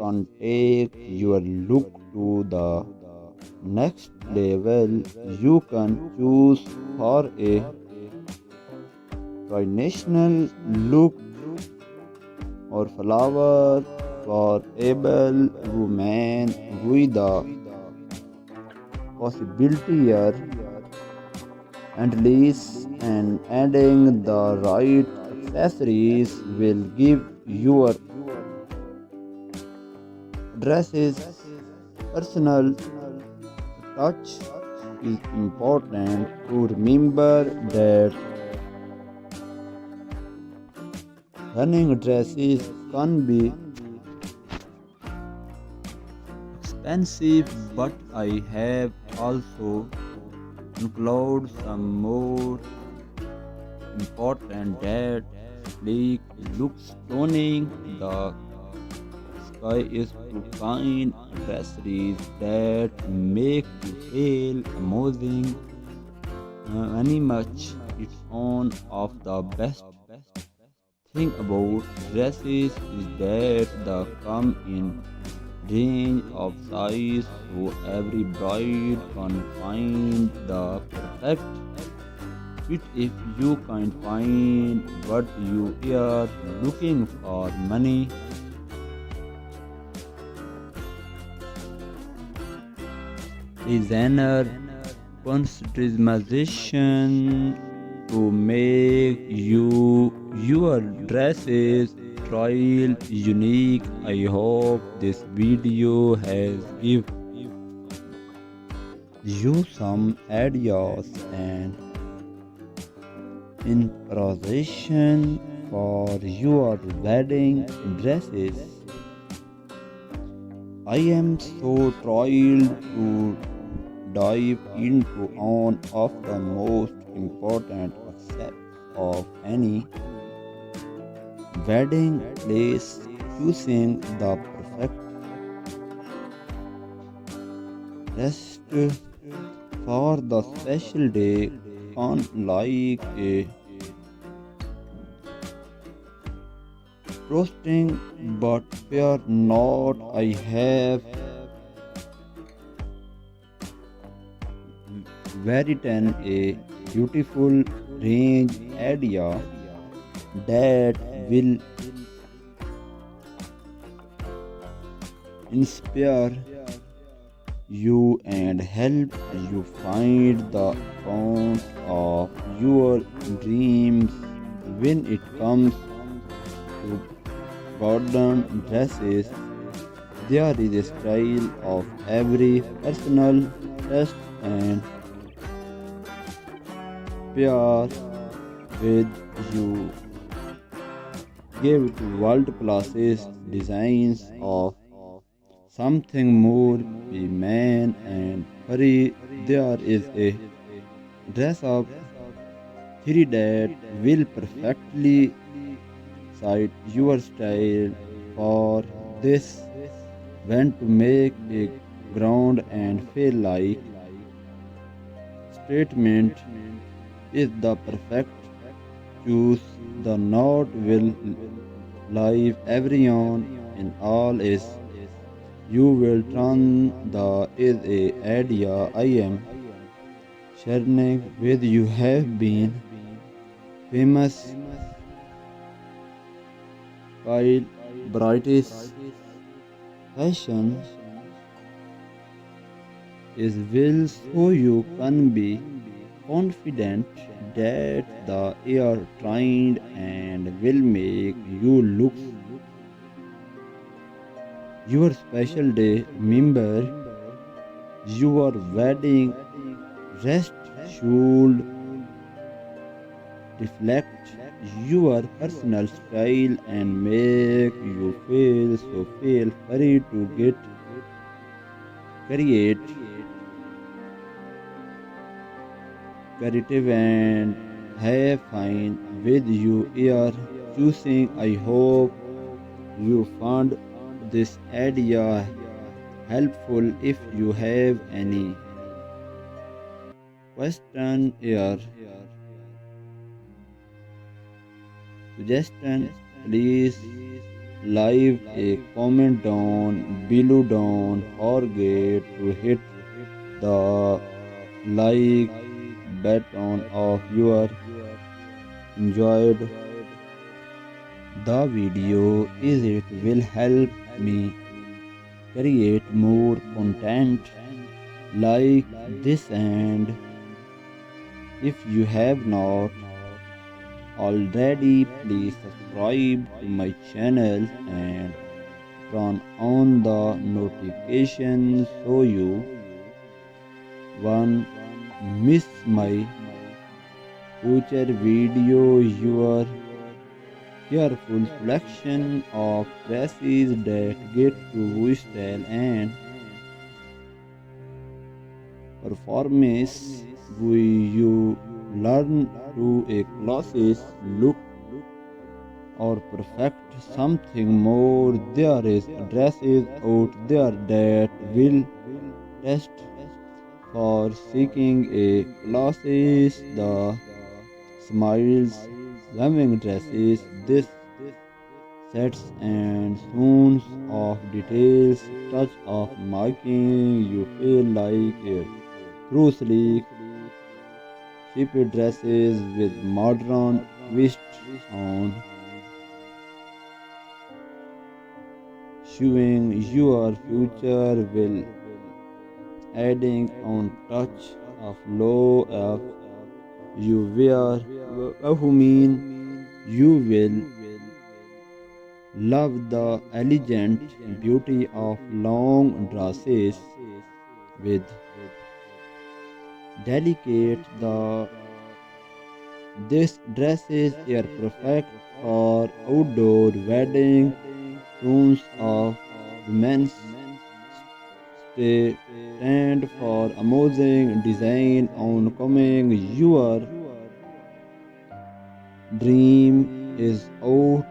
can take your look to the next level. You can choose for a traditional look or flower for able women with the possibility here and lease and adding the right accessories will give your dresses personal touch. Is important to remember that running dresses can be expensive, but I have also include some more important that sleek looks stunning. The sky is to find accessories that make you feel amazing. Very much its own of the best thing about dresses is that they come in range of size so every bride can find the perfect fit. If you can't find what you are looking for, money designer customization to make your dresses style unique. I hope this video has give you some ideas and inspiration for your wedding dresses. I am so thrilled to dive into one of the most important aspects of any wedding place, choosing the perfect dress for the special day. Can like a roasting, but fear not. I have written a beautiful range idea that will inspire you and help you find the account of your dreams. When it comes to garden dresses, there is a style of every personal taste and pair with you give to world classes designs of something more man and hurry. There is a dress up theory that will perfectly suit your style for this when to make a ground and feel like statement is the perfect choose. The note will live everyone in all is you will turn the is a idea I am sharing with you have been famous while brightest fashion is will so you can be confident that the air trained and will make you look your special day. Remember, your wedding rest should reflect your personal style and make you feel free to get create creative and have fun with you are choosing. I hope you found this idea helpful. If you have any question or suggestion, please Leave a comment down below. Don't forget to hit the like button of your enjoyed the video is it will help me create more content like this, and if you have not already, please subscribe to my channel and turn on the notifications so you won't miss my future video. Your careful selection of dresses that get to style and performance you learn to a classes look or perfect something more. There is dresses out there that will test for seeking a classes, the smiles, swimming dresses, this sets and sounds of details, touch of making you feel like a true sleek, cheap dresses with modern twists on showing your future will adding on touch of low of you wear who mean you will love the elegant beauty of long dresses with delicate the this dresses are perfect for outdoor wedding tunes of women's stand for amazing design on coming. Your dream is out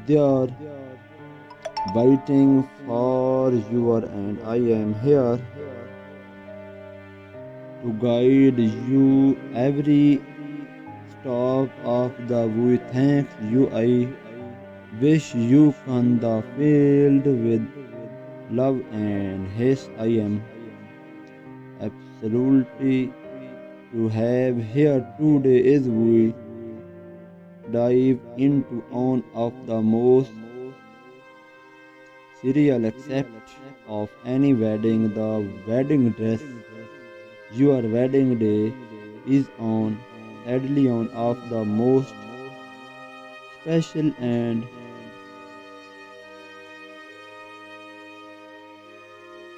there waiting for you, and I am here to guide you every stop of the way. Thanks you. I wish you can the field with love and haste. I am absolutely to have here today as we dive into one of the most serial accept of any wedding, the wedding dress. Your wedding day is on sadly one of the most special and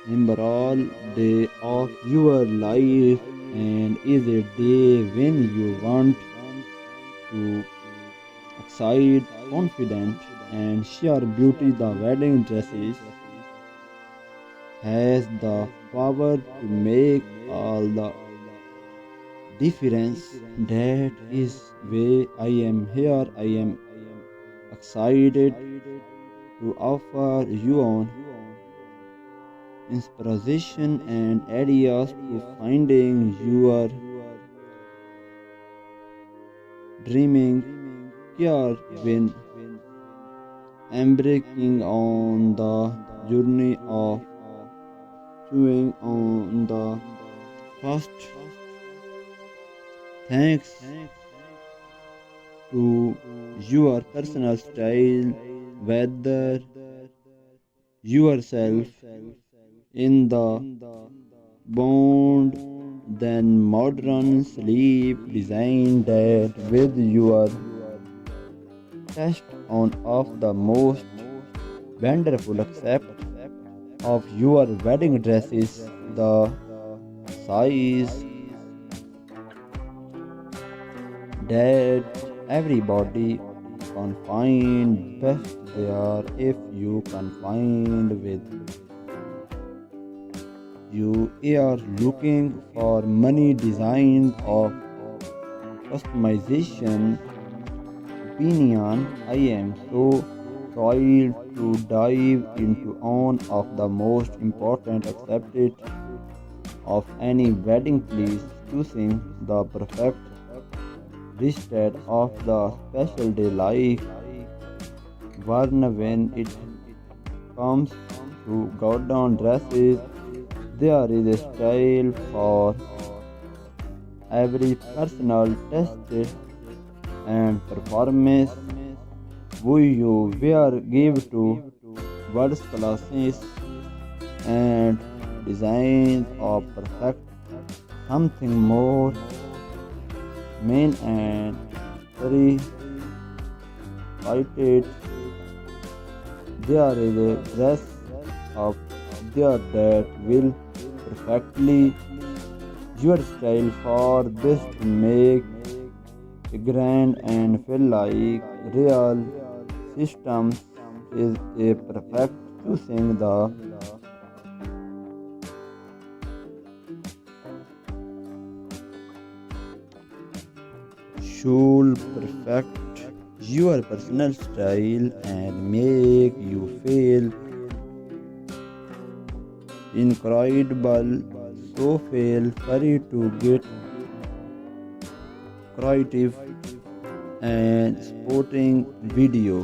memorable day of your life, and is a day when you want to excite, confident, and share beauty. The wedding dresses has the power to make all the difference. That is why I am here. I am excited to offer you on inspiration and ideas to finding your dreaming care when embarking on the journey of chewing on the first. Thanks to your personal style, whether yourself in the bond than modern sleep design that with your test on of the most wonderful accept of your wedding dresses, the size that everybody can find best there. If you can find with you are looking for many designs of customization opinion, I am so thrilled to dive into one of the most important accepted of any wedding. Please choosing the perfect wristlet of the special day like worn when it comes to gown dresses. There is a style for every personal taste and performance. We you wear give to words classes and designs of perfect something more main and very cited. There is a dress up there that will perfectly your style for this to make a grand and feel like real systems is a perfect choosing the should perfect your personal style and make you feel incredible. So feel free to get creative and sporting video.